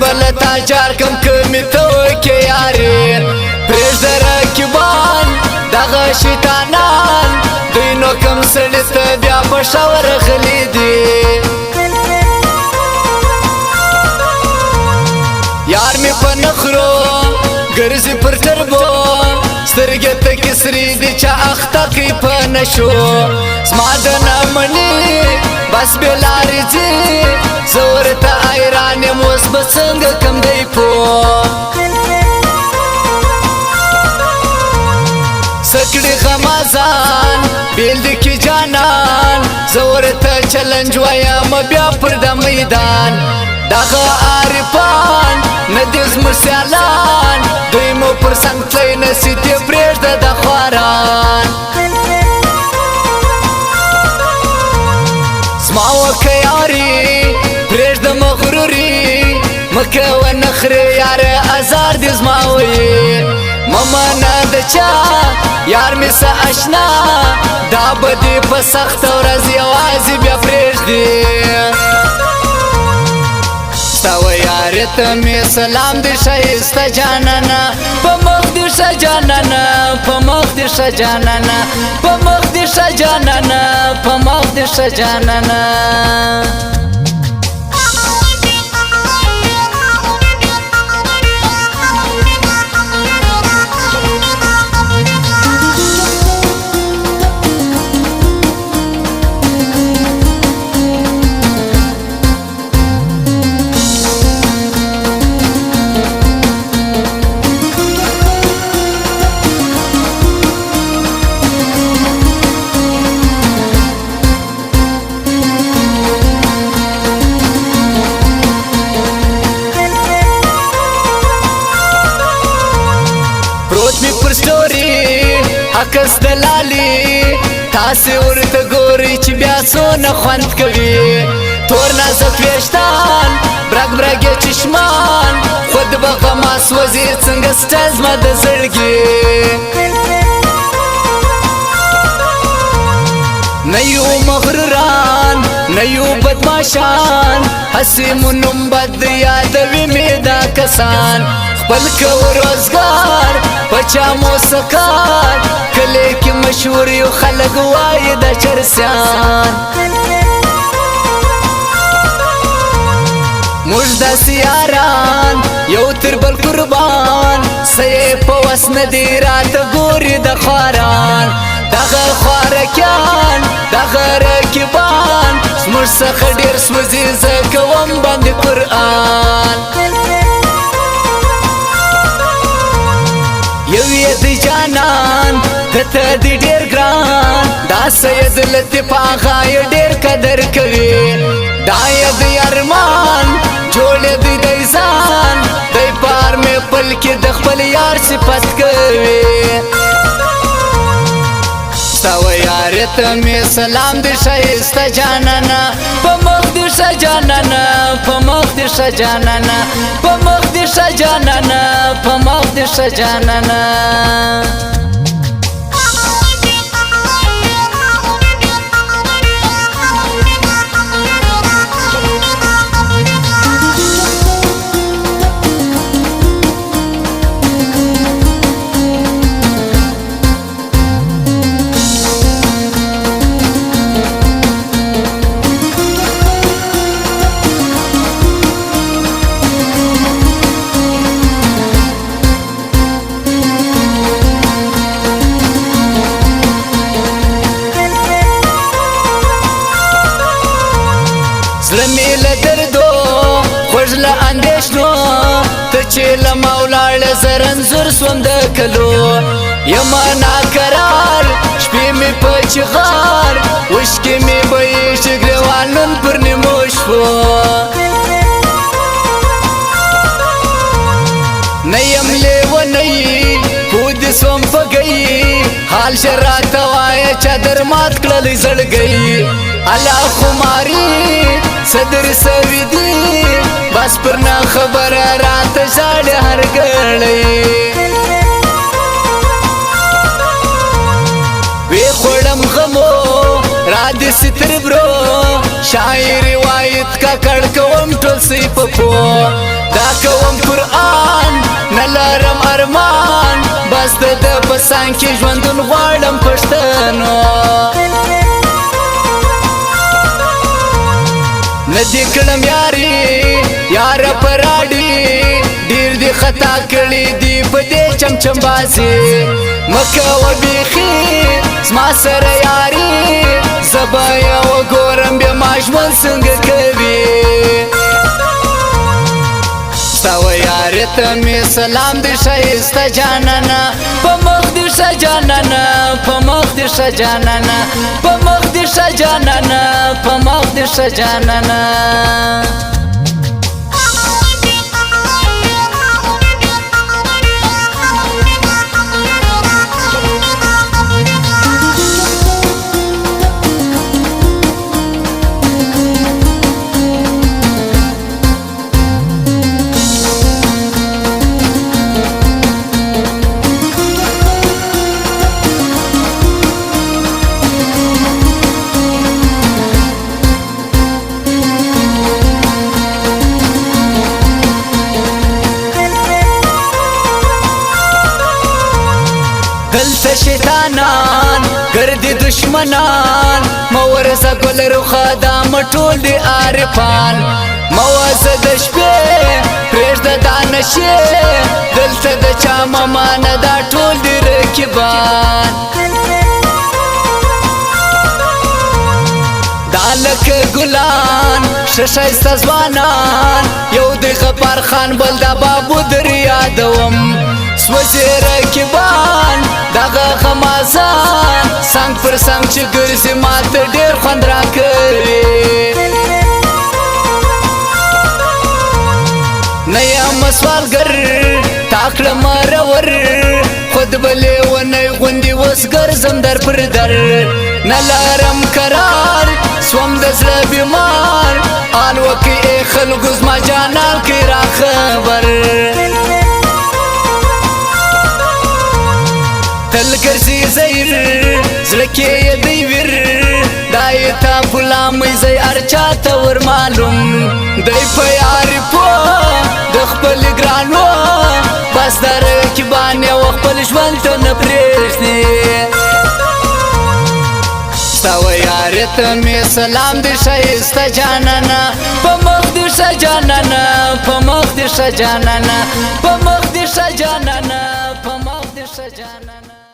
بلتا جار کم کمی تو که یاری پریش در رکیبان دغه شیطانان دوی نو کم سړی ته بیا په شاور غلی دي یار می په نخرو ګرځي پر تربو سترګې ته کسری دي چا اخته کوي په نشو زما د نامني بس بلارې ځي زه ورته حیران یم اوس به څنګه کم دی پوه سکړي غمازان بیل دی کی جانان زه ورته چلنج وایم بیا پر د میدان دغه عارفان نه دي زموږ سیالان دوی مو پر څنګ تللی نسي دې پرېږده د خواران زما وکه یاري پرېږده مغروري مه کوه نخرې یاره ازار دې زما ویې مه منه د چا یار مې څه اشنا دا به دې په سخته ورځ یوازې بیا پرېږدي ستا و یارې ته مې سلام دې ښایسته جانانه په مخ دې ښه جانانه په مخ دې ښه جانانه په مخ دې ښه جانانه په مخ دې ښه جانانه پر سټوري عکس دلالي تاسې ورته ګورئ چې بیا څونه خوند کوي تور نازک ویښتان برګ برګ یې چشمان خود به غما سوځي څنګه ستا زما د زړګي نه یو مغروران نه یو بدماشان هسې مو نوم بد یادوي مې دا کسان خپل کوو روزګار پچا مو سکار کلی کې مشهور یو خلک وایي د چرسیان موږ داسې یاران یو تر بل قربان څه په وس نه دي راته ګوري د خواران دغه خوارکیان دغه رقیبان زموږ څخه ډېر سوځي زه کوم باندې قرآن یو یې دی جانان دته دی ډېر ګران دا سید لطیف آغا یې ډېر قدر کوي دا یې دی ارمان جوړ یې دی دی ځان دی پار مې پل کې د خپل یار صفت کوي ستا و یارې ته مې سلام دې ښایسته جانانه په مخ دې ښه جانانه په مخ دې ښه جانانه په مخ دې ښه جانانه په مخ دې ښه جانانه زړه مې له دردو خوږ له اندېښنو ته چې له ما ولاړه زه رنځور سوم د کلو یمه ناقرار شپې مې په چغار اوښکې مې بهېږي ګرېوان نن پر نیمو شپو نه یم لیونی پودې سوم په ګۍ حال شه راته وایه چادر مات کړلی زړګۍ الله خماري صدر سوي دي بس پر نه خبره راته ژاړي هر ګړی وی خوړم غمو را دې ستر برو شاعر روایت کا کړ کوم ټول سی په پو دا ارمان بس د پسان کې ژوندون غواړم پښتنو ندی کړم یاري یار پراډي ډیر دی خطا کړی دی په دې چمچم بازي مکه و بیخي زما سره یاري زبا یو ګورم بیا ماجمل څنګه کوي ستاو یاري ته می سلام دی شایسته جانانا په مخ دی شه جانانا په مخ دی شه جانانا په مخ دی شه جانانا په مخ دی شه جانانا دلته شیطانان ګرځي دشمنان مورزه ګل روخه دا مټول دی عارفان موازه د شپې پرېږده دا نشې دلته د چا ممانه دا ټول دی رقیبان دا لکه ګلان ښه ښایسته ځوانان یو دی غفار خان بل دا بابو در یادوم سوځي رقیبان دغه غمازان څنګ پر څنګ چې ګرځي ماته ډېر خوند راکوي نه یم سوالګر تا کړم مرور خود به لیونی غوندې اوس ګرځم در پر در نه لرم قرار سوم د زړه بیمار آن وکړي ای خلکو زما جانان کې راخبر تل ګرځي زیر زړه کې یې دی ویر دا یې تا غلامۍ ځای هر چا ته ور معلوم دی په یاري پوه د خپل ګرانو بس د رقیبان یې و خپل ژوند ته نه پرېږدي ستا و یاري ته مې سلام دی ښایسته جانانه په مخ دې شه جانانه په مخ دې شه جانانه په مخ دې شه جانانه په مخ دې شه جانانه